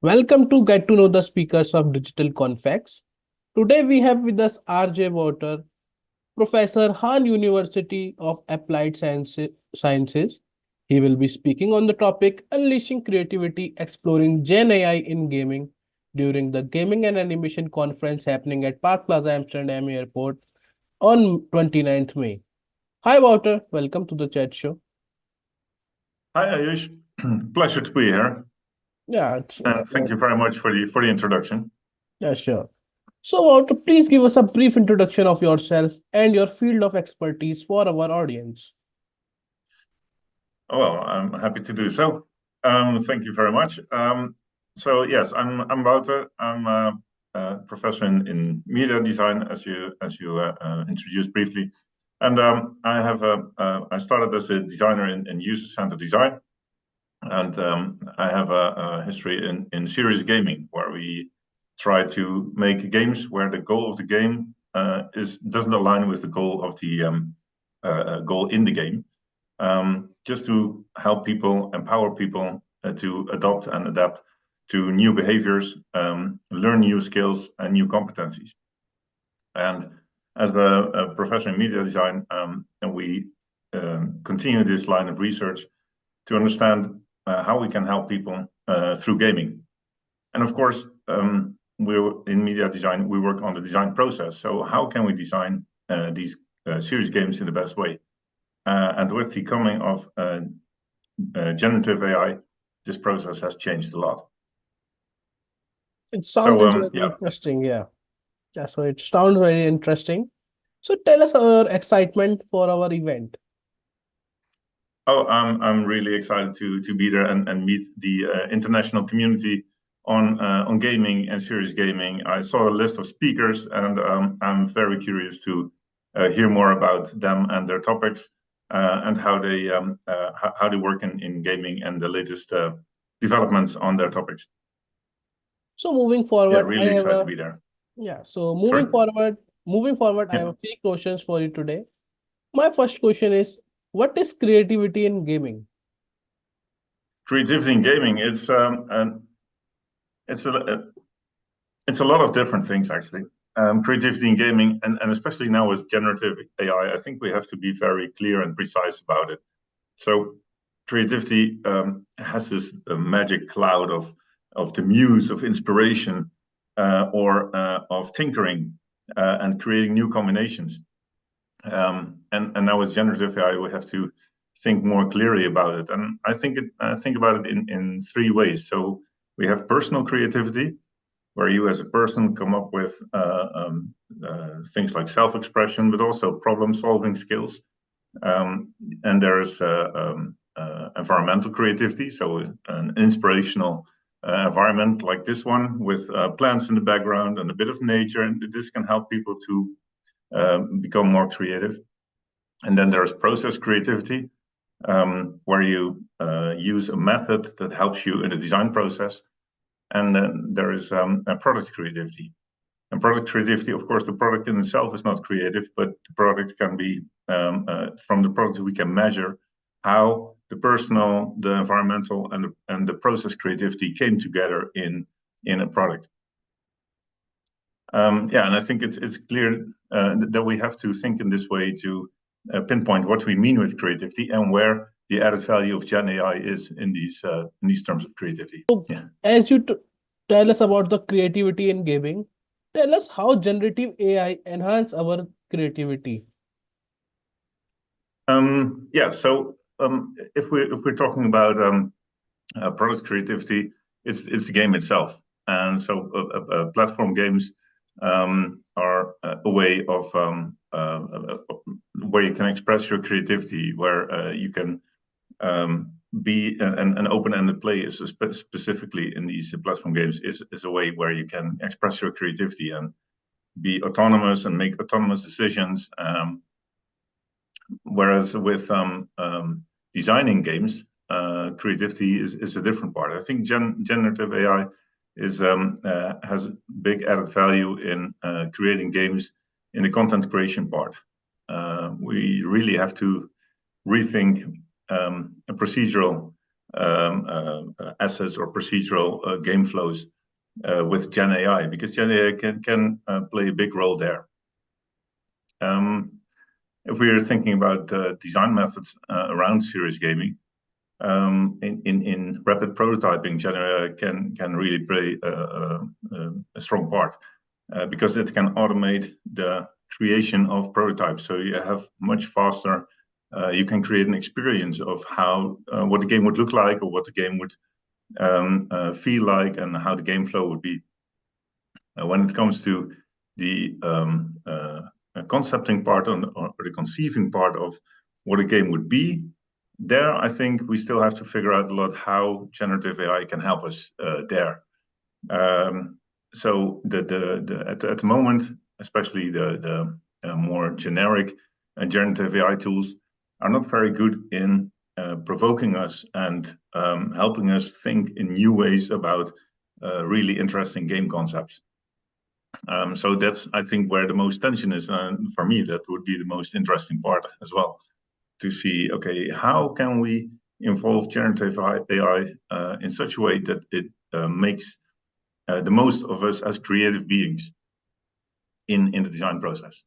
Welcome to Get to Know the Speakers of Digital Confex. Today we have with us R.J. Wouter, Professor Han University of Sciences. He will be speaking on the topic Unleashing Creativity, Exploring Gen AI in Gaming during the Gaming and Animation Conference happening at Park Plaza Amsterdam Airport on 29th May. Hi Wouter, welcome to the chat show. Hi Ayush, pleasure to be here. Yeah, And thank you very much for the introduction. Yeah, sure. So, Wouter, please give us a brief introduction of yourself and your field of expertise for our audience. Well, I'm happy to do so. Thank you very much. So yes, I'm Wouter. I'm a professor in media design, as you introduced briefly, and I started as a designer in user-centered design, and I have a history in serious gaming, where we try to make games where the goal of the game doesn't align with the goal of the goal in the game, just to help people, empower people to adopt and adapt to new behaviors, learn new skills and new competencies. And as a professor in media design, and we continue this line of research to understand how we can help people through gaming. And of course, we're in media design, we work on the design process. So how can we design these serious games in the best way? And with the coming of generative AI, this process has changed a lot. It sounds very interesting, yeah. Yeah, so it sounds very interesting. So tell us our excitement for our event. Oh, I'm really excited to be there and meet the international community on gaming and serious gaming. I saw a list of speakers, and I'm very curious to hear more about them and their topics, and how they work in gaming and the latest developments on their topics. So moving forward, yeah, really excited to be there. Yeah, so moving forward, I have 3 questions for you today. My first question is, what is creativity in gaming? Creativity in gaming, it's a lot of different things, actually. Creativity in gaming, and especially now with generative AI, I think we have to be very clear and precise about it. So creativity has this magic cloud of the muse, of inspiration, or of tinkering and creating new combinations. And now with generative AI, we have to think more clearly about it. And I think about it in 3 ways. So we have personal creativity, where you as a person come up with things like self-expression, but also problem-solving skills. And there is environmental creativity, so an inspirational environment like this one with plants in the background and a bit of nature, and this can help people to become more creative. And then there's process creativity, where you use a method that helps you in the design process. And then there is a product creativity. And product creativity, of course, the product in itself is not creative, but the product can be, from the product we can measure how the personal, the environmental, and the process creativity came together in a product. Yeah, and I think it's clear that we have to think in this way to pinpoint what we mean with creativity and where the added value of Gen AI is in these terms of creativity. Yeah. As you tell us about the creativity in gaming, tell us how generative AI enhance our creativity. Yeah, so if we're talking about product creativity, it's the game itself, and so platform games are a way of where you can express your creativity, where you can be an open-ended play is specifically in these platform games is a way where you can express your creativity and be autonomous and make autonomous decisions. Whereas with designing games, creativity is a different part. I think generative AI has big added value in creating games in the content creation part. We really have to rethink a procedural assets or procedural game flows with Gen AI, because Gen AI can play a big role there. If we are thinking about design methods around serious gaming, in rapid prototyping, Gen AI can really play a strong part because it can automate the creation of prototypes. So you have much faster. You can create an experience of how what the game would look like, or what the game would feel like, and how the game flow would be. When it comes to the concepting part or the conceiving part of what a game would be, there I think we still have to figure out a lot how generative AI can help us there. So at the moment, especially the more generic generative AI tools are not very good in provoking us and helping us think in new ways about really interesting game concepts. So that's, I think, where the most tension is. And for me, that would be the most interesting part as well, to see, okay, how can we involve generative AI in such a way that it makes the most of us as creative beings in the design process.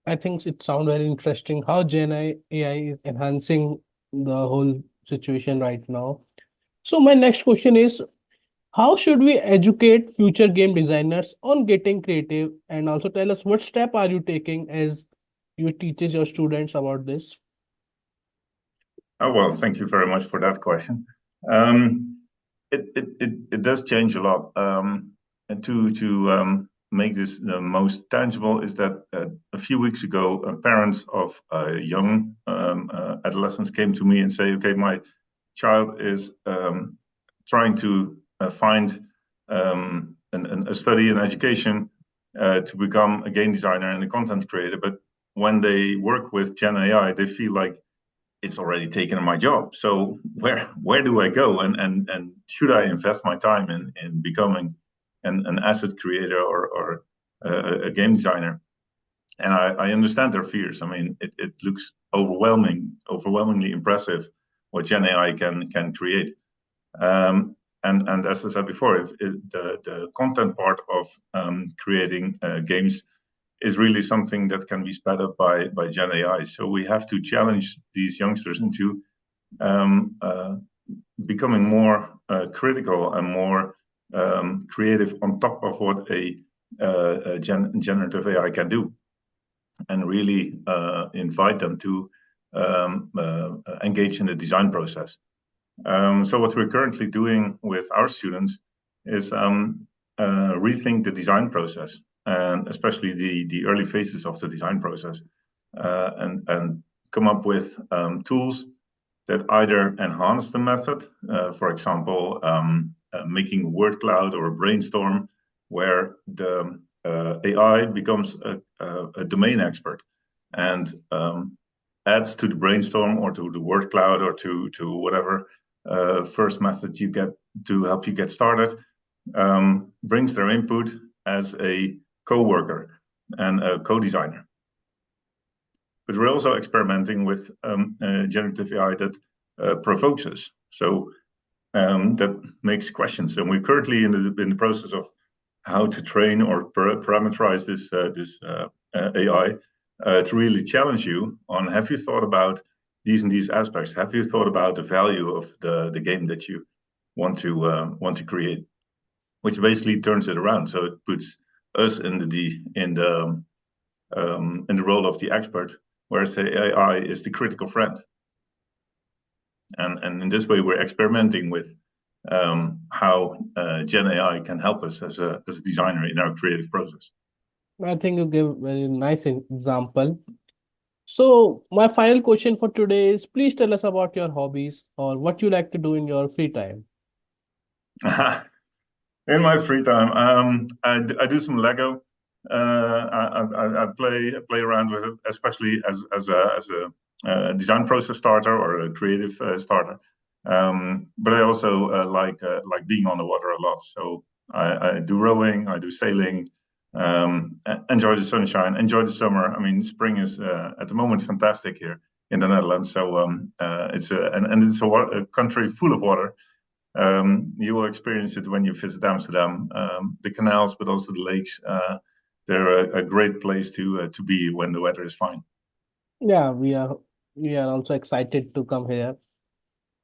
I think it sounds very interesting how Gen AI is enhancing the whole situation right now. So my next question is, how should we educate future game designers on getting creative? And also tell us what step are you taking as you teaches your students about this? Oh, well, thank you very much for that question. It does change a lot. And to make this the most tangible is that a few weeks ago, parents of young adolescents came to me and say, okay, my child is trying to find a study in education to become a game designer and a content creator. But when they work with Gen AI, they feel like it's already taken my job. So where do I go? And should I invest my time in becoming an asset creator or a game designer? And I understand their fears. I mean, it looks overwhelmingly impressive what Gen AI can create. And as I said before, if the content part of creating games is really something that can be sped up by Gen AI. So we have to challenge these youngsters into becoming more critical and more creative on top of what a generative AI can do, and really invite them to engage in the design process. So what we're currently doing with our students is rethink the design process, and especially the early phases of the design process, and come up with tools that either enhance the method, for example, making a word cloud or a brainstorm, where the AI becomes a domain expert and adds to the brainstorm or to the word cloud or to whatever first method you get to help you get started, brings their input as a co-worker and a co-designer. But we're also experimenting with generative AI that provokes us. So that makes questions. And we're currently in the process of how to train or parameterize this AI to really challenge you on, have you thought about these and these aspects? Have you thought about the value of the game that you want to create? Which basically turns it around. So it puts us in the role of the expert, whereas the AI is the critical friend. And in this way, we're experimenting with how Gen AI can help us as a designer in our creative process. I think you gave a very nice example. So my final question for today is, please tell us about your hobbies or what you like to do in your free time. In my free time, I do some Lego. I play around with it, especially as a design process starter or a creative starter. But I also like being on the water a lot. So I do rowing, I do sailing. Enjoy the sunshine, enjoy the summer. I mean, spring is at the moment fantastic here. in the Netherlands. So it's a country full of water. You will experience it when you visit Amsterdam. The canals, but also the lakes. They're a great place to be when the weather is fine. Yeah, we are also excited to come here.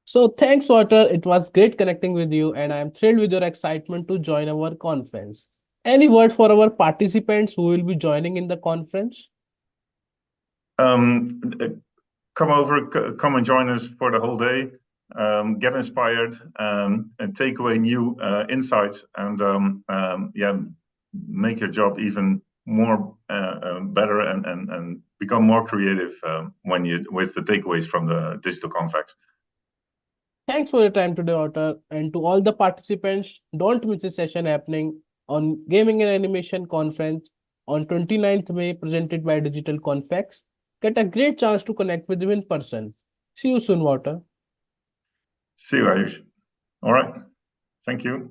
So thanks, Wouter. It was great connecting with you, and I am thrilled with your excitement to join our conference. Any word for our participants who will be joining in the conference? Um, come and join us for the whole day. Get inspired and take away new insights, and make your job even more better and become more creative with the takeaways from the DigitalConfex. Thanks for your time today, Wouter, and to all the participants. Don't miss the session happening on Gaming and Animation Conference on 29th May, presented by Digital Confex. Get a great chance to connect with them in person. See you soon, Wouter. See you, Ayush. All right. Thank you.